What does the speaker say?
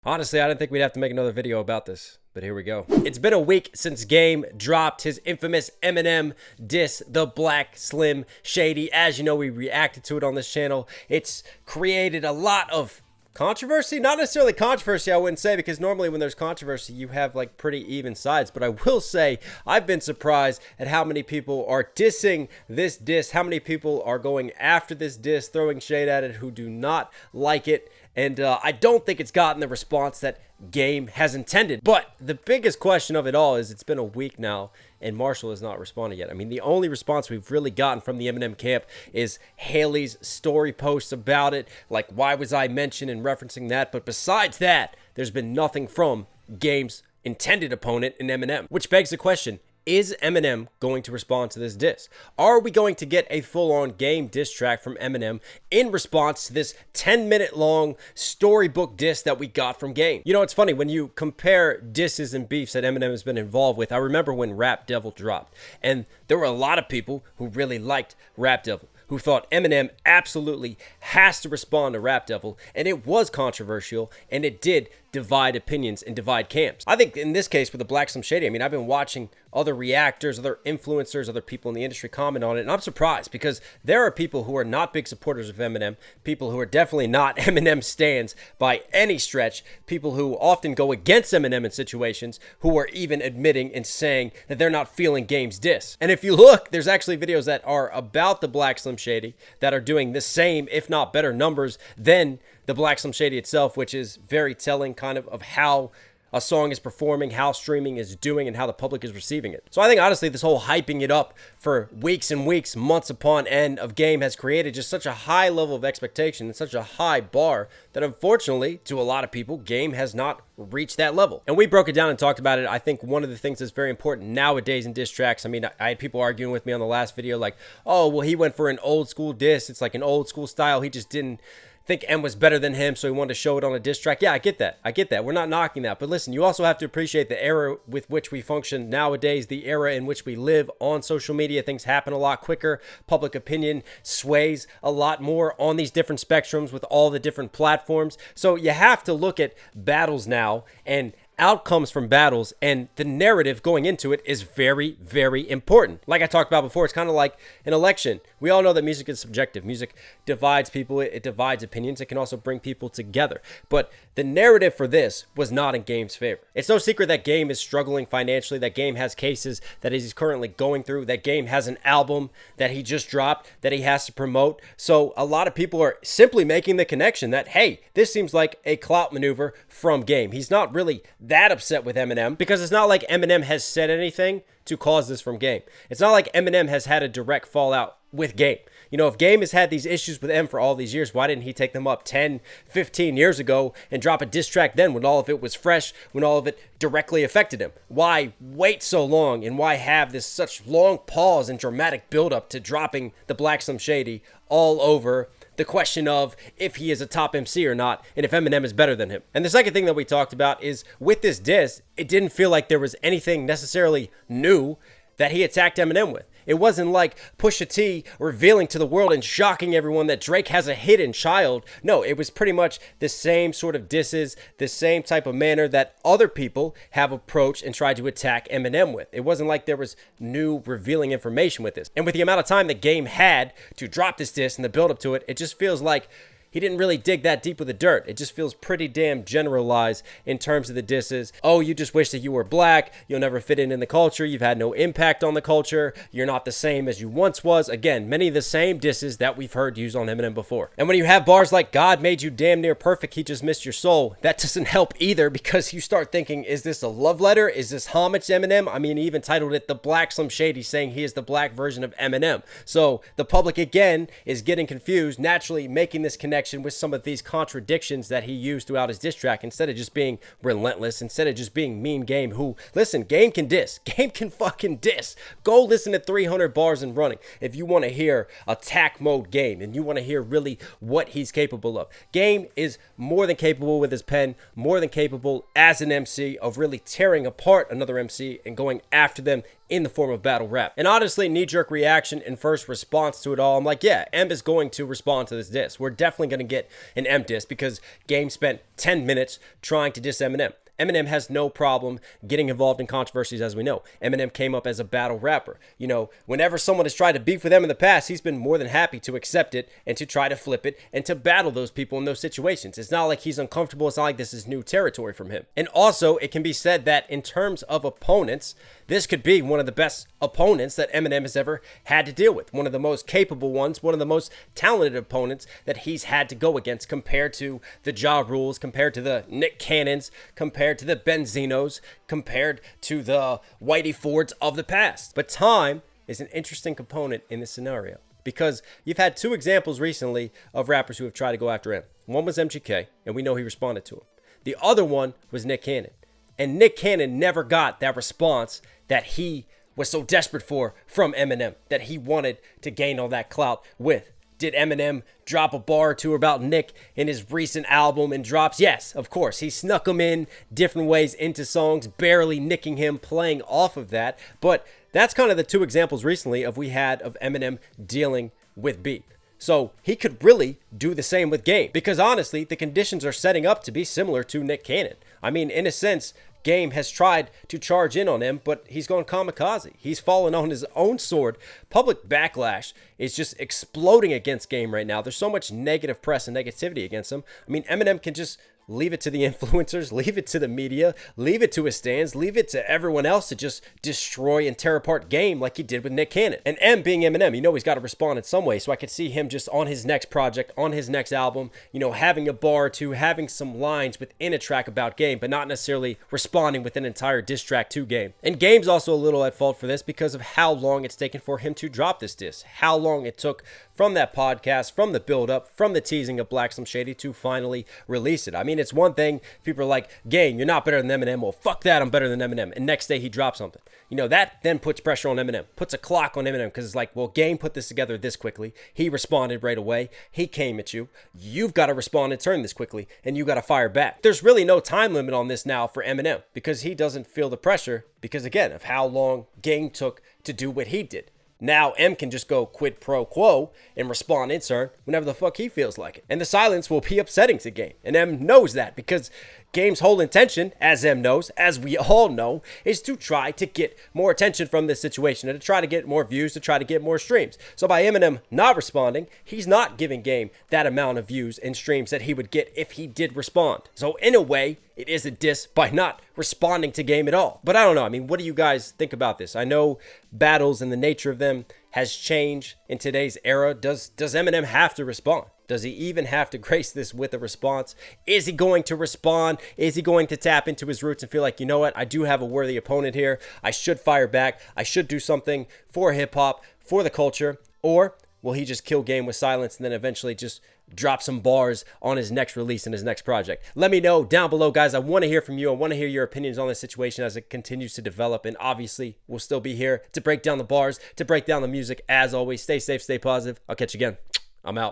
Honestly, I didn't think we'd have to make another video about this, but here we go. It's been a week since Game dropped his infamous Eminem diss, the Black Slim Shady. As you know, we reacted to it on this channel. It's created a lot of controversy. Not necessarily controversy, I wouldn't say, because normally when there's controversy, you have like pretty even sides. But I will say, I've been surprised at how many people are dissing this diss, how many people are going after this diss, throwing shade at it, who do not like it. And I don't think it's gotten the response that Game has intended. But the biggest question of it all is it's been a week now and Marshall has not responded yet. I mean, the only response we've really gotten from the Eminem camp is Hailie's story posts about it. Like, why was I mentioned and referencing that? But besides that, there's been nothing from Game's intended opponent in Eminem. Which begs the question, is Eminem going to respond to this diss? Are we going to get a full-on Game diss track from Eminem in response to this 10-minute long storybook diss that we got from Game? You know, it's funny, when you compare disses and beefs that Eminem has been involved with, I remember when Rap Devil dropped, and there were a lot of people who really liked Rap Devil, who thought Eminem absolutely has to respond to Rap Devil, and it was controversial, and it did divide opinions and divide camps. I think in this case with the Black Slim Shady, I mean, I've been watching other reactors, other influencers, other people in the industry comment on it, and I'm surprised because there are people who are not big supporters of Eminem, people who are definitely not Eminem stans by any stretch, people who often go against Eminem in situations, who are even admitting and saying that they're not feeling Game's diss. And if you look, there's actually videos that are about the Black Slim Shady that are doing the same, if not better numbers than the Black Slim Shady itself, which is very telling kind of how a song is performing, how streaming is doing, and how the public is receiving it. So I think honestly this whole hyping it up for weeks and weeks, months upon end of Game has created just such a high level of expectation and such a high bar that unfortunately to a lot of people, Game has not reached that level. And we broke it down and talked about it. I think one of the things that's very important nowadays in diss tracks, I mean, I had people arguing with me on the last video like, oh, well, he went for an old school diss. It's like an old school style. He just didn't think M was better than him, so he wanted to show it on a diss track. Yeah, I get that. I get that. We're not knocking that. But listen, you also have to appreciate the era with which we function nowadays, the era in which we live on social media. Things happen a lot quicker. Public opinion sways a lot more on these different spectrums with all the different platforms. So you have to look at battles now and outcomes from battles, and the narrative going into it is very, very important. Like I talked about before, it's kind of like an election. We all know that music is subjective. Music divides people, it divides opinions. It can also bring people together. But the narrative for this was not in Game's favor. It's no secret that Game is struggling financially, that Game has cases that he's currently going through, that Game has an album that he just dropped that he has to promote. So a lot of people are simply making the connection that, hey, this seems like a clout maneuver from Game. He's not really that upset with Eminem because it's not like Eminem has said anything to cause this from Game. It's not like Eminem has had a direct fallout with Game. You know, if Game has had these issues with M for all these years, why didn't he take them up 10, 15 years ago and drop a diss track then when all of it was fresh, when all of it directly affected him? Why wait so long and why have this such long pause and dramatic buildup to dropping the Black Slim Shady all over the question of if he is a top MC or not, and if Eminem is better than him? And the second thing that we talked about is with this diss, it didn't feel like there was anything necessarily new that he attacked Eminem with. It wasn't like Pusha T revealing to the world and shocking everyone that Drake has a hidden child. No, it was pretty much the same sort of disses, the same type of manner that other people have approached and tried to attack Eminem with. It wasn't like there was new revealing information with this. And with the amount of time that Game had to drop this diss and the build up to it, it just feels like he didn't really dig that deep with the dirt. It just feels pretty damn generalized in terms of the disses. Oh, you just wish that you were black. You'll never fit in the culture. You've had no impact on the culture. You're not the same as you once was. Again, many of the same disses that we've heard used on Eminem before. And when you have bars like God made you damn near perfect, he just missed your soul, that doesn't help either because you start thinking, is this a love letter? Is this homage to Eminem? I mean, he even titled it The Black Slim Shady, saying he is the black version of Eminem. So the public again is getting confused, naturally making this connection with some of these contradictions that he used throughout his diss track instead of just being relentless, instead of just being mean Game, who, listen, Game can diss. Game can fucking diss. Go listen to 300 bars and running if you want to hear attack mode Game and you want to hear really what he's capable of. Game is more than capable with his pen, more than capable as an MC of really tearing apart another MC and going after them in the form of battle rap. And honestly, knee-jerk reaction and first response to it all, I'm like, yeah, M is going to respond to this diss. We're definitely going to get an M diss because Game spent 10 minutes trying to diss Eminem. Eminem has no problem getting involved in controversies, as we know. Eminem came up as a battle rapper. You know, whenever someone has tried to beef with him in the past, he's been more than happy to accept it and to try to flip it and to battle those people in those situations. It's not like he's uncomfortable. It's not like this is new territory from him. And also, it can be said that in terms of opponents, this could be one of the best opponents that Eminem has ever had to deal with. One of the most capable ones, one of the most talented opponents that he's had to go against compared to the Ja Rules, compared to the Nick Cannons, compared to the Benzinos, compared to the Whitey Fords of the past. But time is an interesting component in this scenario because you've had two examples recently of rappers who have tried to go after him. One was MGK, and we know he responded to him. The other one was Nick Cannon. And Nick Cannon never got that response that he was so desperate for from Eminem, that he wanted to gain all that clout with. Did Eminem drop a bar or two about Nick in his recent album and drops? Yes, of course. He snuck him in different ways into songs, barely nicking him, playing off of that. But that's kind of the two examples recently we had of Eminem dealing with beef. So he could really do the same with Game because honestly, the conditions are setting up to be similar to Nick Cannon. I mean, in a sense, Game has tried to charge in on him, but he's gone kamikaze. He's fallen on his own sword. Public backlash is just exploding against Game right now. There's so much negative press and negativity against him. I mean, Eminem can just leave it to the influencers, leave it to the media, leave it to his stands, leave it to everyone else to just destroy and tear apart Game like he did with Nick Cannon. And M being Eminem, you know he's got to respond in some way. So I could see him just on his next project, on his next album, you know, having a bar or two, having some lines within a track about Game, but not necessarily responding with an entire diss track to Game. And Game's also a little at fault for this because of how long it's taken for him to drop this diss, how long it took from that podcast, from the build-up, from the teasing of Black Slim Shady to finally release it. I mean, it's one thing, people are like, Game, you're not better than Eminem. Well, fuck that, I'm better than Eminem. And next day he drops something. You know, that then puts pressure on Eminem, puts a clock on Eminem because it's like, well, Game put this together this quickly. He responded right away. He came at you. You've got to respond and turn this quickly, and you got to fire back. There's really no time limit on this now for Eminem because he doesn't feel the pressure because, again, of how long Game took to do what he did. Now M can just go quid pro quo and respond in turn whenever the fuck he feels like it. And the silence will be upsetting to Game. And M knows that because Game's whole intention, as M knows, as we all know, is to try to get more attention from this situation and to try to get more views, to try to get more streams. So by Eminem not responding, he's not giving Game that amount of views and streams that he would get if he did respond. So in a way, it is a diss by not responding to Game at all. But I don't know. I mean, what do you guys think about this? I know battles and the nature of them has changed in today's era. Does Eminem have to respond? Does he even have to grace this with a response? Is he going to respond? Is he going to tap into his roots and feel like, you know what, I do have a worthy opponent here. I should fire back. I should do something for hip hop, for the culture. Or will he just kill Game with silence and then eventually just drop some bars on his next release and his next project? Let me know down below, guys. I want to hear from you. I want to hear your opinions on this situation as it continues to develop. And obviously, we'll still be here to break down the bars, to break down the music. As always, stay safe, stay positive. I'll catch you again. I'm out.